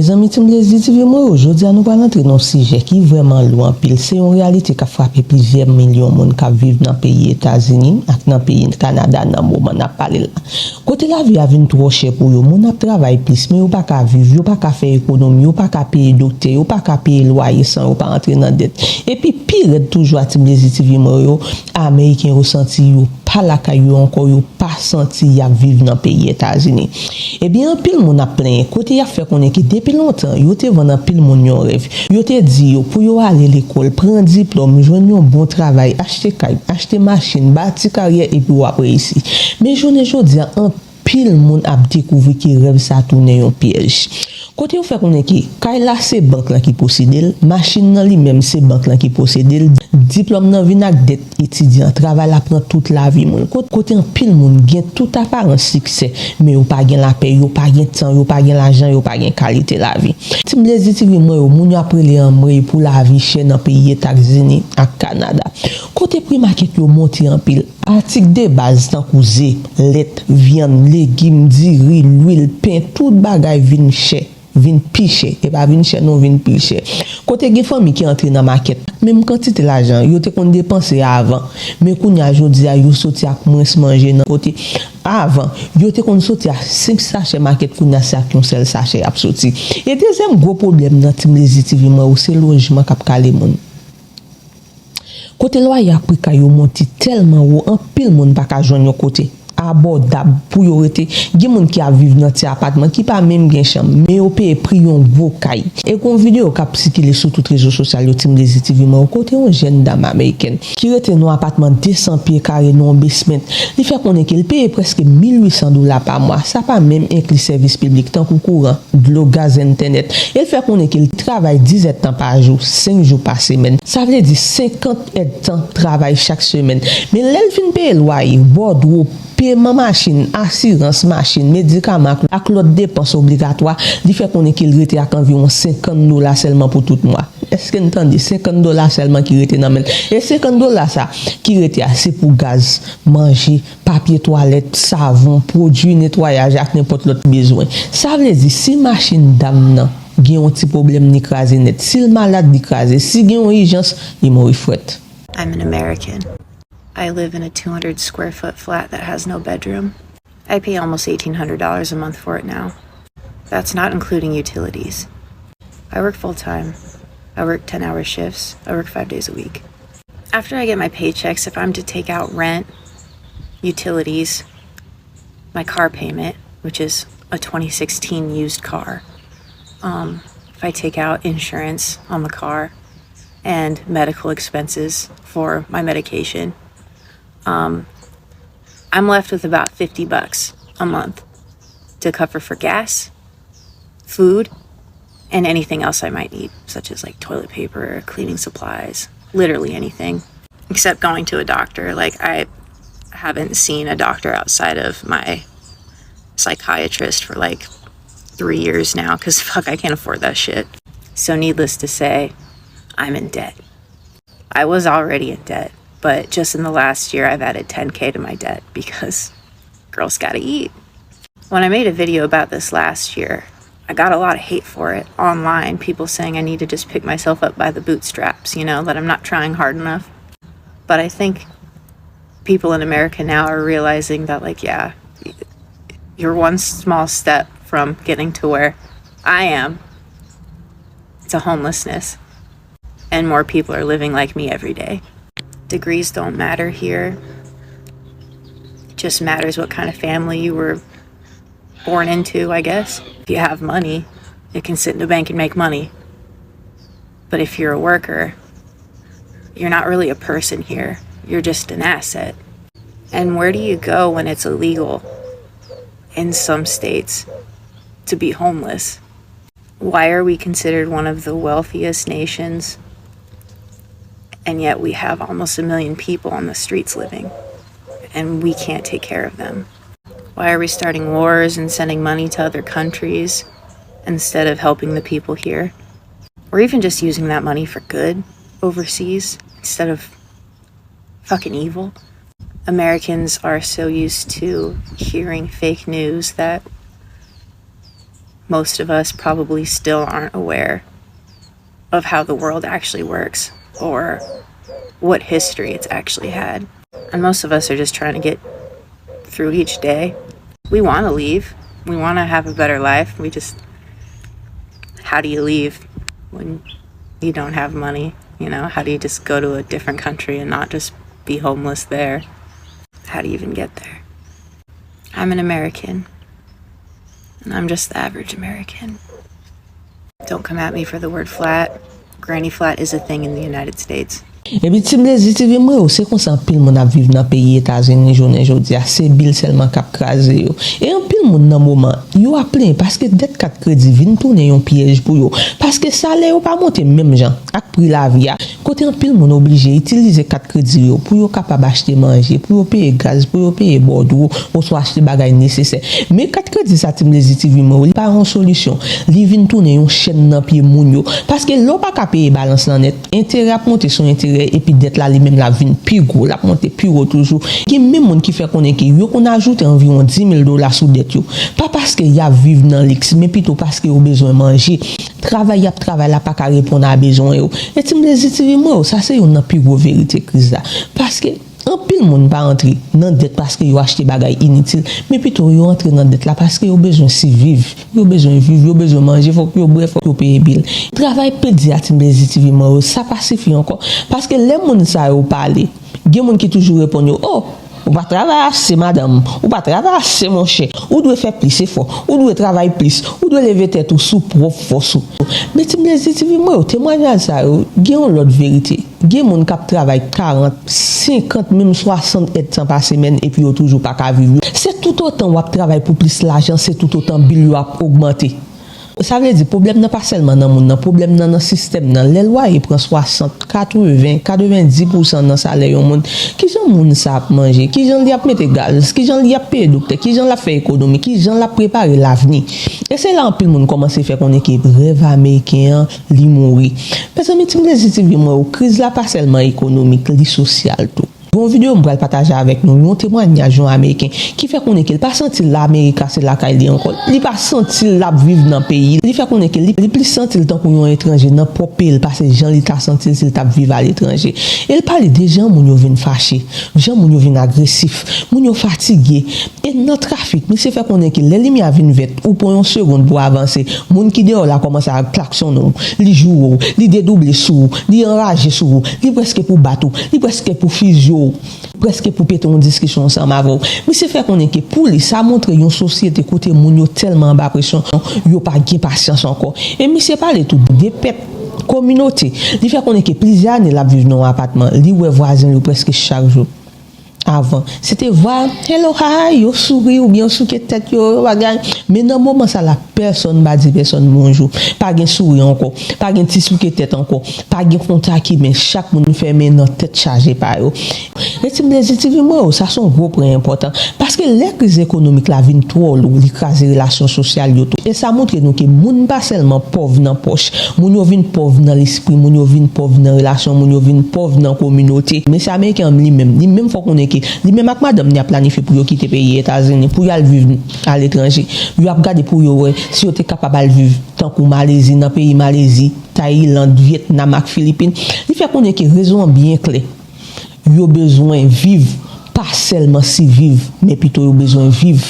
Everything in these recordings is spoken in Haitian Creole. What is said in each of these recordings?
mes amis, tu me les dis, moi, aujourd'hui, nous allons entrer dans un sujet qui est vraiment loin. C'est une réalité qui a frappé plusieurs millions de monde qui vivent dans le pays États-Unis, dans le pays Canada, dans le moment où on parlé là. Côté la vie a vu trop cher pour eux, on travaille plus, mais on pas qu'à vivre, on pas qu'à faire économie, on pas qu'à payer docteur, on pas qu'à payer loyer sans on pas entrer dans dette. Et puis pire toujours à me les dis, moi, Américains ressenti pas la caillou encore yo pas senti y a vivre dans pays États-Unis. Eh bien pile monde a plein côté y a fait qu'on est qui depuis longtemps yo te vendre pile monde yon rêve. Yo te dit yo pour yo aller l'école, prendre diplôme, joindre un bon travail, acheter caille, acheter machine, bâtir carrière et puis après ici. Mais journée jodi en pile monde a découvert que rêve ça tourner un piège. Côté on fait qu'on est qui caille là c'est banque là qui possède, machine nan li même c'est banque là qui possède, diplôme nan vinn ak dette étudiant, travail la prend toute la vie mon. Côté en pile monde gain tout apparence succès, mais yo pas gain la paix, yo pas gain temps, yo pas gain l'argent, yo pas gain qualité la vie. Si me les dit moi yo moun après les ambre pour la vie chère dans pays États-Unis ak Canada. Côté prix market yo monté en pile. Article de base tant cousé, lait, viande, légumes, riz, l'huile, pain, tout bagay vinn cher. Vin piché et pas vin cher non vin piché côté gen famille qui entre dans market même quantité l'argent yo te kon dépenser avant mais kounya jodi a yo sorti ak moins manger dans côté avant yo te kon sorti à 5 sachets market kounya sa un seul sachet a sorti et deuxième gros problème dans team TV moi c'est logement k'ap calé moun côté loyer prix ka yo monti tellement haut en pile moun pas ka joindre côté abordable pour yo rete gen moun qui a vivre dans ti appartement qui pas même gen chambre mais yo paye prix yon gros caille et kon vidéo k'ap circuler sur tout réseaux sociaux yo Team Lazy TV moi côté une jeune dame américaine qui rete dans appartement 200 pieds carrés non basement il fait connait qu'il paye presque $1,800 par mois ça pas même inclus service public tant que courant de l'eau gaz internet il fait connait qu'il travaille 10 heures temps par jour 5 jours par semaine ça veut dire 50 heures temps travail chaque semaine mais l'elle fin payer loyer wardrobe paiement machine, assurance machine, médicaments, avec l'autre dépenses obligatoires, il fait qu'on est qu'il rete à environ $50 seulement pour tout mois. Est-ce que vous entendez $50 seulement qui rete dans men? Et $50 ça qui rete c'est pour gaz, manger, papier toilette, savon, produits nettoyage avec n'importe l'autre besoin. Ça veut dire si machine dame nan gen un petit problème ni crasé net, si le malade ni crasé, si gen une urgence, il mourir fret. I'm an American. I live in a 200 square foot flat that has no bedroom. I pay almost $1,800 a month for it now. That's not including utilities. I work full time. I work 10-hour shifts. I work 5 days a week. After I get my paychecks, if I'm to take out rent, utilities, my car payment, which is a 2016 used car, if I take out insurance on the car and medical expenses for my medication, I'm left with about $50 a month to cover for gas, food, and anything else I might need, such as like toilet paper, cleaning supplies, literally anything, except going to a doctor. Like I haven't seen a doctor outside of my psychiatrist for like 3 years now, because fuck, I can't afford that shit. So needless to say, I'm in debt. I was already in debt. But just in the last year, I've added $10K to my debt because girls gotta eat. When I made a video about this last year, I got a lot of hate for it online. People saying I need to just pick myself up by the bootstraps, you know, that I'm not trying hard enough. But I think people in America now are realizing that, like, yeah, you're one small step from getting to where I am, to homelessness. And more people are living like me every day. Degrees don't matter here. It just matters what kind of family you were born into, I guess. If you have money, you can sit in a bank and make money. But if you're a worker, you're not really a person here. You're just an asset. And where do you go when it's illegal in some states to be homeless? Why are we considered one of the wealthiest nations, and yet we have almost 1 million people on the streets living, and we can't take care of them? Why are we starting wars and sending money to other countries instead of helping the people here? Or even just using that money for good overseas instead of fucking evil? Americans are so used to hearing fake news that most of us probably still aren't aware of how the world actually works or what history it's actually had. And most of us are just trying to get through each day. We want to leave. We want to have a better life. How do you leave when you don't have money? You know, how do you just go to a different country and not just be homeless there? How do you even get there? I'm an American, and I'm just the average American. Don't come at me for the word flat. Granny flat is a thing in the United States. Et puis, Timlezi TV, moi, c'est qu'on s'en pile mon a vivre dans le pays États-Unis, journée aujourd'hui, c'est bill seulement cap crasé yo. Et en pile mon dans moment, yo a plein parce que dette carte crédit vinn tourner un piège pour yo. Parce que salaire pas monter même gens, ak prix la vie. Côté en pile mon obligé utiliser carte crédit yo pour yo capable acheter manger, pour yo payer gaz, pour yo payer bordeaux, pour soit acheter bagay nécessaire. Mais carte crédit ça Timlezi TV, moi, il pas une solution. Li vinn tourner une chaîne dans pied moun yo parce que l'on pas payer balance dans net, intérêt à monter son intérêt et puis d'être là lui-même la vin plus gros la monter plus gros toujours qui même monde qui fait connaître que yo qu'on ajoute environ $10,000 sous dette yo pas parce que y a vivre dans l'ex mais plutôt parce que yo besoin manger travail là pas qu'à répondre à besoin yo et Timlezi TV moi ça c'est une plus gros vérité crise là parce que en pile monde pas entrer dans dette parce que yo acheter bagay inutile mais plutôt yo entrer dans dette là parce que yo besoin si vivre yo besoin manger faut que yo bref faut que yo payer bill travail pédi à Timlezi TV moi ça pas suffit encore parce que les monde ça yo parler gen monde qui toujours répond yo oh ou pas travailler assez madame ou pas travailler assez mon cher ou doit faire plus effort ou doit travailler plus ou doit lever tête sous propre force mais Timlezi TV moi témoignage ça yo gen l'autre vérité gen moun k'ap travaille 40 50 même 60 heures par semaine et puis yo toujours pas ka vivre c'est tout autant ou travail pour plus l'argent c'est tout autant bill yo a augmenter. Ça veut dire problème n'est pas seulement dans monde, problème dans le système dans les lois il prend 60, 80, 90% dans salaire au monde. Qui gens monde ça manger, qui gens li a mettre gaz, qui gens li a payer docteur, qui gens la fait économie, qui gens la préparer l'avenir. Et c'est là en pile monde commence à faire qu'on est rêve américain li mourir. Parce que Timlezi TV moi crise là pas seulement économique, li social tout. Bon vidéo me partager avec nous un témoignage américain qui fait qu'on est qu'il pas senti l'Amérique c'est la caille encore il pas senti la vivre dans pays il fait qu'on est qu'il il plus senti le temps qu'on est étranger dans propre pays parce que gens il t'a senti s'il t'a vivre à l'étranger il parle des gens moun yo vinn fâché gens moun yo vinn agressif moun yo fatigué et dans trafic mais c'est fait qu'on est qu'il les lumières vinn vite ou pour une seconde pour avancer moun qui dehors là commence à klaxon non li joue li dédoubler sous li enrager sous li presque pour bateau li presque pour physio presque pour péter une discussion ensemble avec mais c'est fait qu'on est que pour lui ça montre une société côté moun yo tellement bas pression yo pas gain patience encore et monsieur parler tout des peuple communauté il fait qu'on est que plusieurs années la vivre dans un appartement li ouais voisin presque chaque jour avant c'était voir hello hi yo souris ou bien souke tête yo bagay mais dans moment ça la personne ba di personne bonjour pas gen sourire encore pas gen ti souke tête encore pas gen contact qui mais chaque monde fermé dans tête chargée par yo et Timlezi TV moi ça sont gros point important parce que les crises économiques la vinn trop lourd li craser relations sociales yo tout et ça montre nous que moun pas seulement pauvre dans poche moun yo vinn pauvre dans l'esprit moun yo vinn pauvre dans relation moun yo vinn pauvre dans communauté mais c'est américain lui-même faut qu'on est lui-même ak madame ni a planifié pour yo quitter pays États-Unis pour y aller vivre à l'étranger yo a regarder pour yo si yo était capable de vivre tant que Malaisie dans pays Malaisie Thaïlande Vietnam ak Philippines il fait qu'on est que raison bien clair yo besoin vivre pas seulement si vivre mais plutôt yo besoin vivre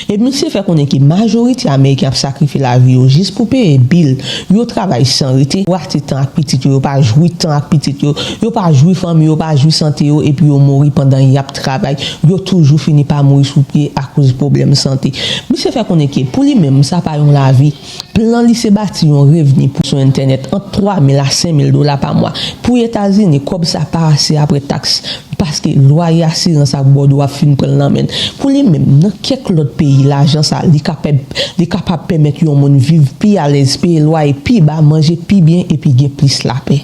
et monsieur fait qu'on est que majorité américain sacrifier la vie juste pour payer bill yo travail sans rete ou acheter temps ak petit yo pas jouir temps ak petit yo pas jouir famille yo pas jouir santé yo et puis yo mourir pendant y a travail yo toujours fini par mourir sous pied à cause problème santé monsieur fait qu'on est que pour lui même ça pas yon la vie plan li se bâti un revenu pour son internet entre 3,000 à 5,000 $ par mois pour États-Unis comme ça pas assez après taxe parce que loyer assurance à Bordeaux a fin prendre l'amène pour lui même dans quelques autres pays l'argent ça li capable permettre yon monde vivre plus à l'aise payer loyer plus bas manger plus bien et puis gagner plus la paix.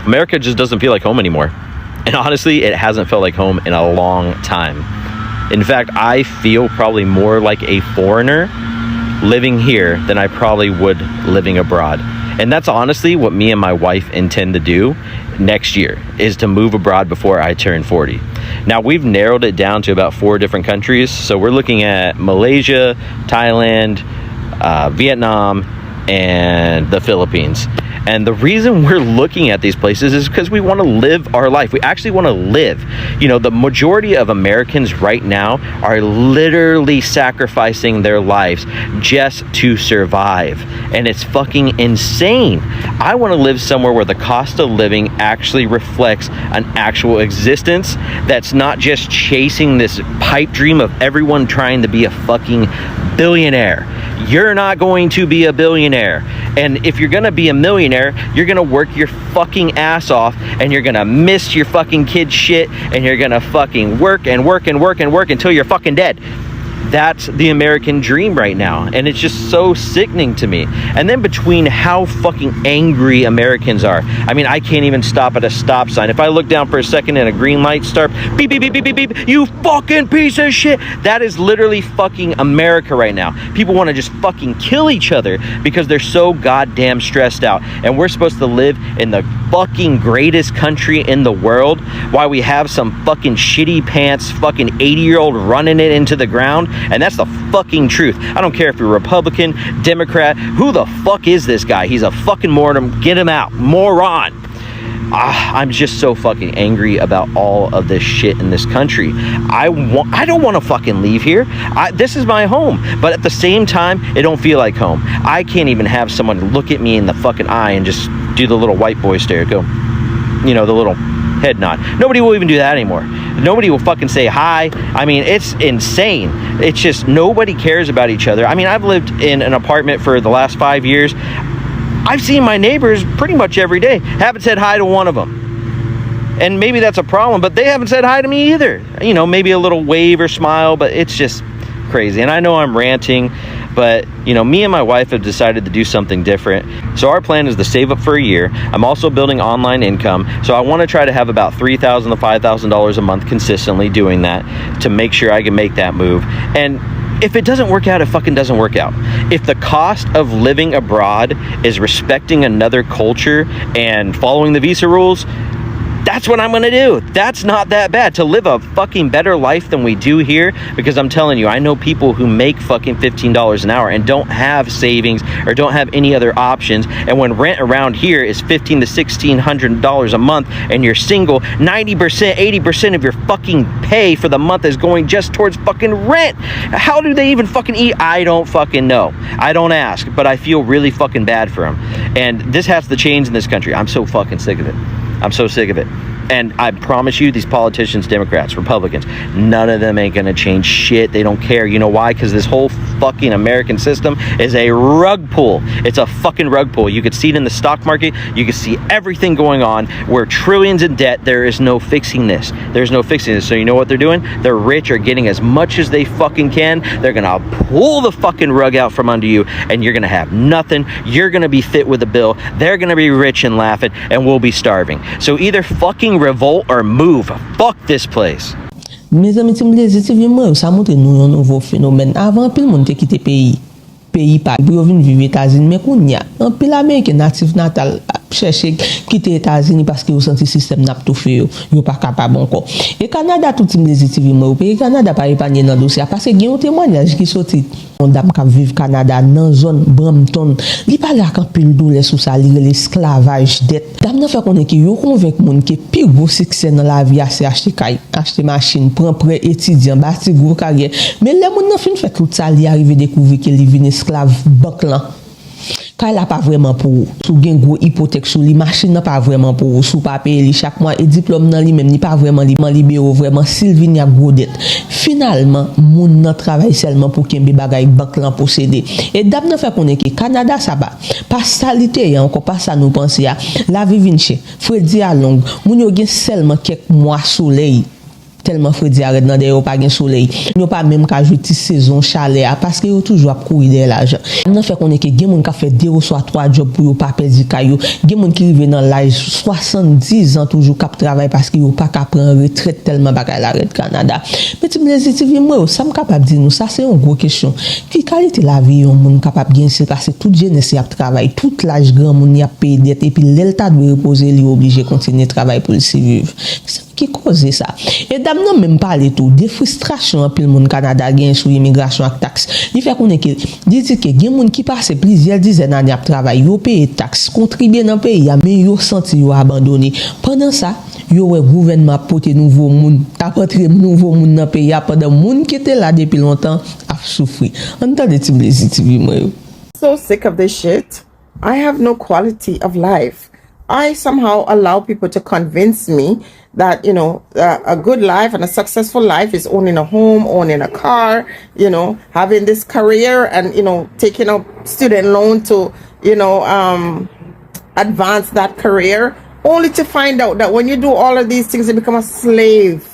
America just doesn't feel like home anymore. And honestly, it hasn't felt like home in a long time. In fact, I feel probably more like a foreigner living here than I probably would living abroad. And that's honestly what me and my wife intend to do next year, is to move abroad before I turn 40. Now, we've narrowed it down to about 4 different countries. So we're looking at Malaysia, Thailand, Vietnam, and the Philippines. And the reason we're looking at these places is because we want to live our life. We actually want to live. You know, the majority of Americans right now are literally sacrificing their lives just to survive. And it's fucking insane. I want to live somewhere where the cost of living actually reflects an actual existence that's not just chasing this pipe dream of everyone trying to be a fucking billionaire. You're not going to be a billionaire. And if you're going to be a millionaire, you're going to work your fucking ass off, and you're going to miss your fucking kid shit, and you're going to fucking work and work and work and work until you're fucking dead. That's the American dream right now, and it's just so sickening to me. And then between how fucking angry Americans are, I mean, I can't even stop at a stop sign. If I look down for a second and a green light starts, beep, beep, beep, beep, beep, beep, you fucking piece of shit. That is literally fucking America right now. People want to just fucking kill each other because they're so goddamn stressed out. And we're supposed to live in the fucking greatest country in the world while we have some fucking shitty pants fucking 80-year-old running it into the ground. And that's the fucking truth. I don't care if you're Republican, Democrat, who the fuck is this guy? He's a fucking moron. Get him out. Moron. I'm just so fucking angry about all of this shit in this country. I don't want to fucking leave here. This is my home, but at the same time, it don't feel like home. I can't even have someone look at me in the fucking eye and just do the little white boy stare. Go, you know, the little head nod. Nobody will even do that anymore. Nobody will fucking say hi. I mean, it's insane. It's just nobody cares about each other. I mean, I've lived in an apartment for the last 5 years. I've seen my neighbors pretty much every day. Haven't said hi to one of them. And maybe that's a problem, but they haven't said hi to me either. You know, maybe a little wave or smile, but it's just crazy. And I know I'm ranting, but you know, me and my wife have decided to do something different. So our plan is to save up for a year. I'm also building online income, so I want to try to have about $3,000 to $5,000 a month consistently doing that to make sure I can make that move. And if it doesn't work out, it fucking doesn't work out. If the cost of living abroad is respecting another culture and following the visa rules, that's what I'm gonna do. That's not that bad. To live a fucking better life than we do here, because I'm telling you, I know people who make fucking $15 an hour and don't have savings or don't have any other options. And when rent around here is $1,500 to $1,600 a month and you're single, 90%, 80% of your fucking pay for the month is going just towards fucking rent. How do they even fucking eat? I don't fucking know. I don't ask, but I feel really fucking bad for them. And this has to change in this country. I'm so fucking sick of it. I'm so sick of it. And I promise you, these politicians, Democrats, Republicans, none of them ain't gonna change shit. They don't care. You know why? Because this whole fucking American system is a rug pull. It's a fucking rug pull. You could see it in the stock market. You could see everything going on. We're trillions in debt. There is no fixing this. There's no fixing this. So you know what they're doing? The rich are getting as much as they fucking can. They're gonna pull the fucking rug out from under you, and you're gonna have nothing. You're gonna be fit with a bill. They're gonna be rich and laughing, and we'll be starving. So either fucking revolt or move. Fuck this place. Mes amis, Mlezi TV, moi, ça montre nous un nouveau phénomène. Avant, pile monde te quitté pays pas pour venir vivre aux États-Unis, mais qu'on y a un pile américain natif natal chercher quitter les États-Unis parce que au senti système n'a tout fait yo pas capable encore. Et Canada tout Mlezi TV, moi, au pays Canada pas épargné dans dossier parce que il y a un témoignage qui sorti on dame qui vivre Canada dans zone Brampton, li parle à pile douleur sous ça l'esclavage dette. Dame n'a fait connaître que yo convainc monde que plus gros succès dans la vie c'est acheter machine, prendre prêt étudiant, bâtir gros carrière. Mais les monde n'a fin fait tout ça, li arrivé découvrir que li vinn esclave banque là. Quand elle a pas vraiment pour sous gen gros hypothèque sur les machines n'a pas vraiment pour sous pas payer chaque mois et diplôme dans lui même ni pas vraiment libéré vraiment Sylvie a gros dette. Finalement moun nan travail seulement pour kembe bagay banque lan posséder. Et dame n'a fait connaître que Canada ça va pas salité encore pas ça nous penser à la vie vinche Freddy a longue moun yo gen seulement quelques mois soleil tellement Freddy arrête dans des pas gain soleil nous pas même qu'à jouer saison chalet parce que yo toujours courir de l'argent on fait qu'on est que gen moun ka fait 2 ou soit 3 jobs pour yo pas perdre caillou gen moun qui rive dans l'âge 70 ans toujours cap travail parce que yo pas ka prendre retraite tellement bagay la retraite Canada mais tu Mlezi TV moi ça me capable dire nous ça c'est une grosse question qui qualité la vie on moun capable gain c'est parce que toute jeunesse y a travail toute l'âge grand moun y a payer dette et puis l'elta doit reposer li obligé continuer travail pour survivre Ki koze sa? E dam nan menm pale tou, de frustrasyon an pil moun Kanada gen sou imigrasyon ak taks. Li fe konen ki, di ke gen moun ki pase plizier dizen ane ap travay, yo peye taks, kontribye nan peyi ya, men yo senti yo abandone. Pendant sa, yo we gouvernement pote nouvo moun, apotre nouvo moun nan peyi ya, pendant moun ki te la depi lontan ap soufri. An tan de Tbilisi TV mwen yo. So sick of this shit. I have no quality of life. I somehow allow people to convince me that, you know, a good life and a successful life is owning a home, owning a car, you know, having this career and, you know, taking a student loan to, you know, advance that career, only to find out that when you do all of these things, you become a slave.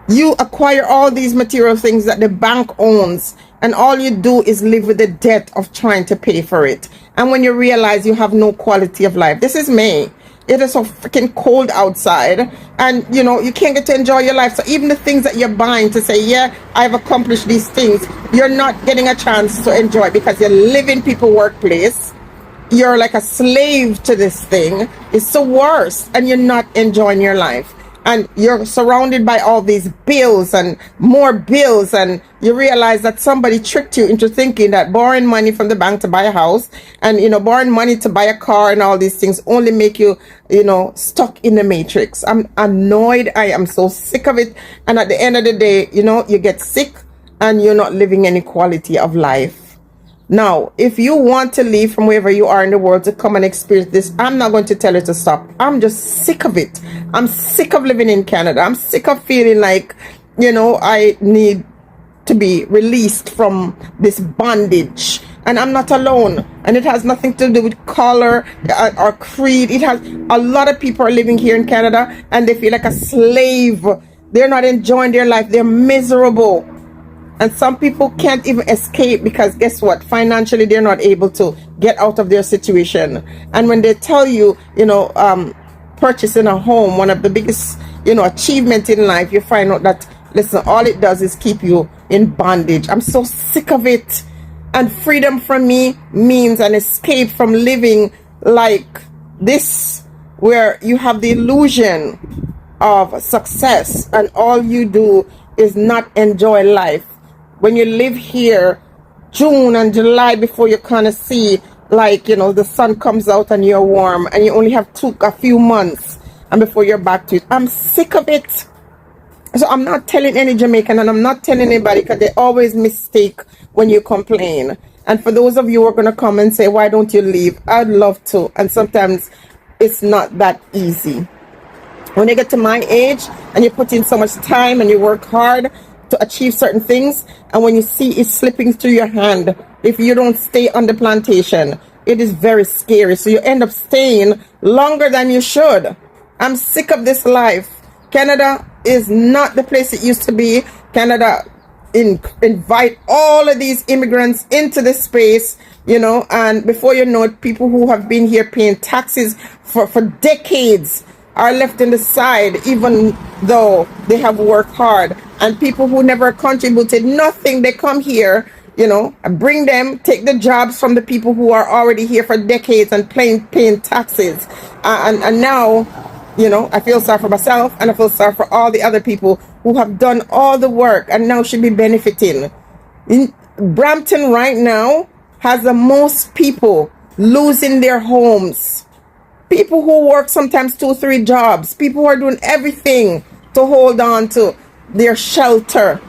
You acquire all these material things that the bank owns, and all you do is live with the debt of trying to pay for it. And when you realize you have no quality of life, this is May. It is so freaking cold outside, and you know, you can't get to enjoy your life. So even the things that you're buying to say, yeah, I've accomplished these things, you're not getting a chance to enjoy because you live in people's workplace. You're like a slave to this thing. It's the worst, and you're not enjoying your life. And you're surrounded by all these bills and more bills, and you realize that somebody tricked you into thinking that borrowing money from the bank to buy a house and, you know, borrowing money to buy a car and all these things only make you, you know, stuck in the matrix. I'm annoyed. I am so sick of it. And at the end of the day, you know, you get sick and you're not living any quality of life. Now, if you want to leave from wherever you are in the world to come and experience this, I'm not going to tell you to stop. I'm just sick of it. I'm sick of living in Canada. I'm sick of feeling like, you know, I need to be released from this bondage. And I'm not alone. And it has nothing to do with color or creed. It has, a lot of people are living here in Canada and they feel like a slave. They're not enjoying their life. They're miserable. And some people can't even escape because guess what? Financially, they're not able to get out of their situation. And when they tell you, you know, purchasing a home, one of the biggest, you know, achievement in life, you find out that, listen, all it does is keep you in bondage. I'm so sick of it. And freedom for me means an escape from living like this, where you have the illusion of success and all you do is not enjoy life. When you live here, June and July, before you kind of see, like, you know, the sun comes out and you're warm, and you only have a few months, and before you're back to it. I'm sick of it. So I'm not telling any Jamaican, and I'm not telling anybody, because they always mistake when you complain. And for those of you who are going to come and say, why don't you leave? I'd love to. And sometimes it's not that easy. When you get to my age and you put in so much time and you work hard to achieve certain things, and when you see it slipping through your hand, if you don't stay on the plantation, it is very scary. So you end up staying longer than you should. I'm sick of this life. Canada is not the place it used to be. Canada invite all of these immigrants into this space, you know, and before you know it, people who have been here paying taxes for decades are left in the side, even though they have worked hard. And people who never contributed nothing, they come here, you know, bring them, take the jobs from the people who are already here for decades and paying taxes. And now, you know, I feel sorry for myself, and I feel sorry for all the other people who have done all the work and now should be benefiting. In Brampton right now has the most people losing their homes. People who work sometimes 2-3 jobs. People who are doing everything to hold on to their shelter.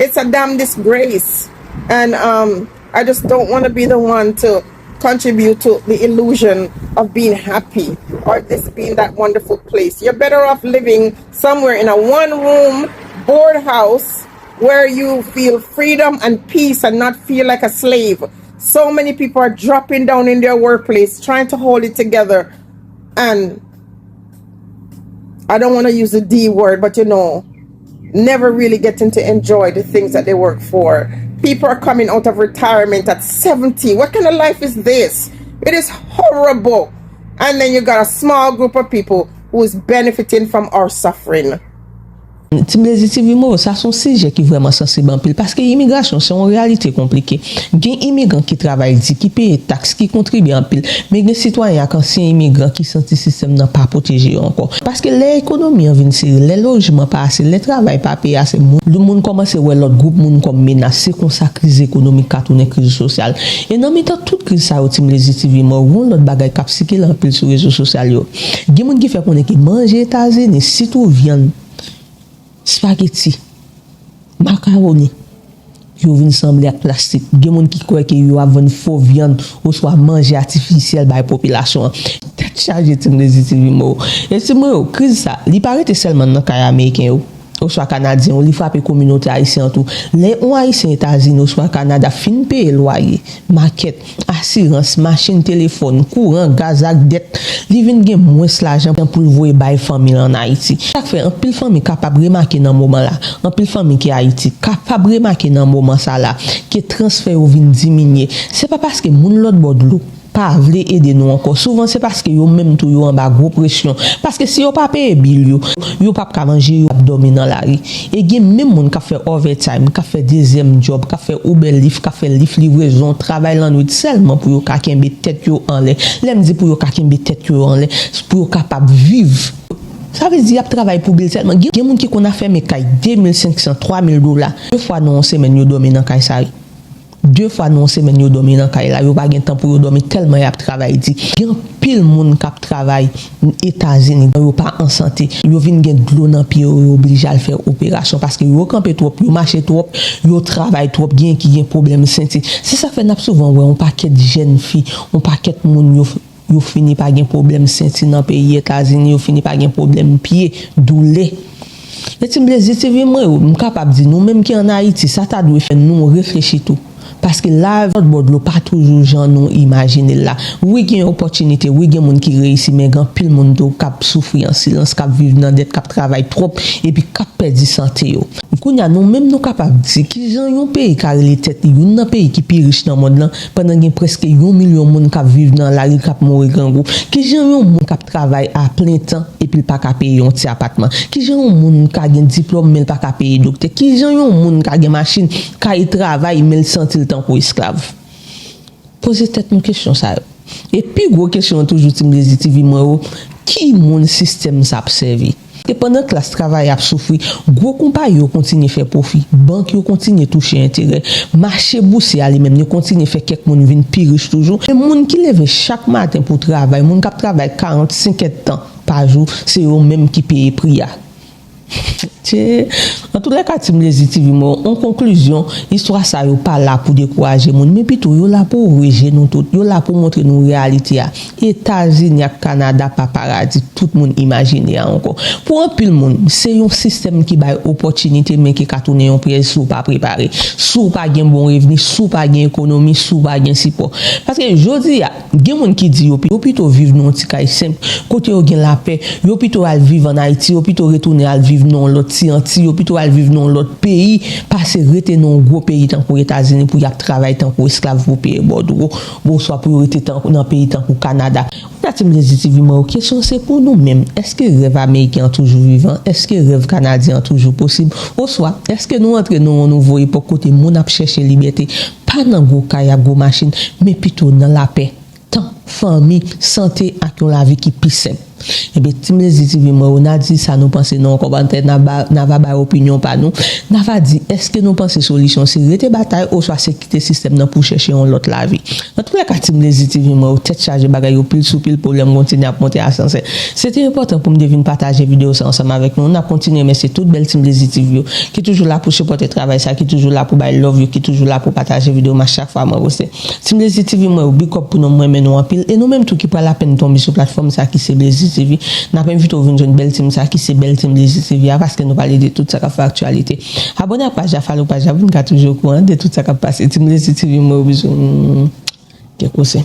It's a damn disgrace. And I just don't want to be the one to contribute to the illusion of being happy or this being that wonderful place. You're better off living somewhere in a one-room board house where you feel freedom and peace and not feel like a slave. So many people are dropping down in their workplace trying to hold it together. And I don't want to use the D word, but you know, never really getting to enjoy the things that they work for. People are coming out of retirement at 70. What kind of life is this? It is horrible. And then you got a small group of people who is benefiting from our suffering. Tim Lazy TV moi ça son sujet qui vraiment sensible en pile parce que immigration c'est une réalité compliquée. Gen immigrants qui travaillent qui paye taxes qui contribuent en pile mais gen citoyens anciens immigrants qui senti système n'a pas protégé encore parce que l'économie en vient les logements pas assez, les travail pas payé assez. Le monde commence ouais l'autre groupe monde comme menacer comme ça crise économique ka tourner crise sociale. Et dans même temps toute crise ça au Tim Lazy TV moi on l'autre bagaille cap cycle en pile sur réseaux sociaux yo. Gen monde qui fait connait qui manger États-Unis si tout viande spaghetti, macaroni, yo vinn semblé avec plastique. Gen moun qui croit que yo avon faux viande ou soit manger artificiel by population. Tête chargé Tim Lazy TV mo. Et c'est moi crise ça, li paraît seulement dans cas américain yo. Ou soit canadien, ou li frappe communauté haïtienne tout. Les haïtiens États-Unis ou soit Canada fin payer loyer, maquette, assurance, machine, téléphone, courant, gaz ak dette. Li vinn gen moins l'argent pour voyer bay famille en Haïti. Ça fait un pile famille capable remarquer dans moment là. Un pile famille qui Haïti capable remarquer dans moment ça là que transfert ou vinn diminuer. C'est pas parce que moun l'autre bord de l'eau pas vle aider nous encore souvent c'est parce que yo même tout yo en bas gros pression parce que si yo pas payer bill yo pas ka manger yo dormir dans la rue et gen même moun ka fait overtime ka fait deuxième job ka fait Uber Lyft ka fait Lyft livraison travail la nuit seulement pour yo ka kembe tête yo en l'air l'aime dit pour yo ka kembe tête yo en l'air pour yo capable vivre. Ça veut dire travail pour bill seulement gen moun qui qu'on a fait mes kay 2500 $3000 deux fois non semaine yo dormir dans kay ça. Deux fois non semaine yo dormi dans kay la yo pas gen temps pour yo dormir tellement y a travail dit gen pile monde k'ap travail États-Unis yo pas en santé yo vinn gen glou dans pied yo obligé à faire opération parce que yo campé trop yo marché trop yo travail trop gen qui gen problème santé c'est ça fait n'a souvent ouais on paquet de jeunes filles on paquet monde yo fini par gen problème santé dans pays États-Unis yo fini par gen problème pied douleur. Et Tim Lazy TV moi on capable dire nous même qui en Haïti ça t'a doit faire nous réfléchir tout. Parce que là, votre bord pas toujours gens nous imaginer là. Oui, il y a une opportunité, oui, il y a monde qui réussit, mais grand pile monde qui souffrir en silence, qui vivre dans dette, qui travaille trop, et puis qui perd santé yo. Nous même nous capables de dire qui gens yon pays qui a les têtes, yon un pays qui plus riche dans le monde là, pendant qu'il y a presque 1 million de monde qui vivent dans la rue, qui mourir grand gros. Qui gens yon monde qui travaille à plein temps et puis pas qu'à payer un petit appartement. Qui gens yon monde qui a un diplôme mais pas qu'à payer docteur. Qui gens yon monde qui a une machine, qui travaille mais santé pour esclave. Posez tête une question ça. Et puis gros question toujours Tim Lazy TV moi qui mon système ça observer. Et pendant que la travail a souffri, gros compagnie yo continue faire profit, banque yo continue toucher intérêt, marché boursier lui-même yo continue faire quelques monde vinn plus riche toujours. Et monde qui lève chaque matin pour travailler, monde qui travaille 40-50 temps par jour, c'est eux même qui paye prix. En tous les cas, Tim Lazy TV, en conclusion, l'histoire ça yo pas là pour décourager moun, mais plutôt yo là pour réger nous tout, yo là pour montrer nous réalité. États-Unis, Canada, pas paradis, tout le monde imaginer encore. Pour un pile monde, c'est un système qui bail opportunité mais qui ka tourner un piège sous pas préparé, sous pas gen bon revenu, sous pas gen économie, sous pas gen support. Parce que jodi a, gen moun qui dit yo plutôt vivre dans un petit cas simple, côté yo gen la paix, yo plutôt al vivre en Haïti, yo plutôt retourner al vivre dans l'autre anti yo plutôt al vivre dans l'autre pays passer rester dans gros pays tant pour États-Unis pour y travailler tant pour esclave pour payer bordeaux bon soit pour rester dans pays tant pour Canada. Tim Lazy TV ma question c'est pour nous même est-ce que rêve américain toujours vivant est-ce que rêve canadien toujours possible ou soit est-ce que nous entrons dans un nouveau époque côté moun a chercher liberté pas dans gros kaya gros machine mais plutôt dans la paix temps famille santé ak la vie qui plus simple. Et bien Tim Lazy TV moi on a dit ça nous penser non commentaire n'a pas opinion pas nous n'a pas dit est-ce que nous penser solution c'est rester bataille ou soit c'est quitter système dans pour chercher un autre la vie. En tout cas Tim Lazy TV moi tête chargé bagaille au pile sous pile problème continuer à monter à sens. C'était important pour me deviner partager vidéo ça ensemble avec nous. On a continué mais c'est toute belle Tim Lazy TV qui est toujours là pour supporter travail ça qui est toujours là pour bailler love you qui est toujours là pour partager vidéo à chaque fois moi aussi. Tim Lazy TV moi big up pour nous moi mais nous en pile et nous même tout qui prend la peine tomber sur plateforme ça qui c'est Lazy TV n'a pas invité une jeune belle team ça qui c'est belle team Lazy TV parce que nous parler de tout ça qui fait actualité. Abonnez à la page, follow page, vous n'êtes toujours au courant de tout ça qui passe. Tim Lazy TV moi besoin quelque chose.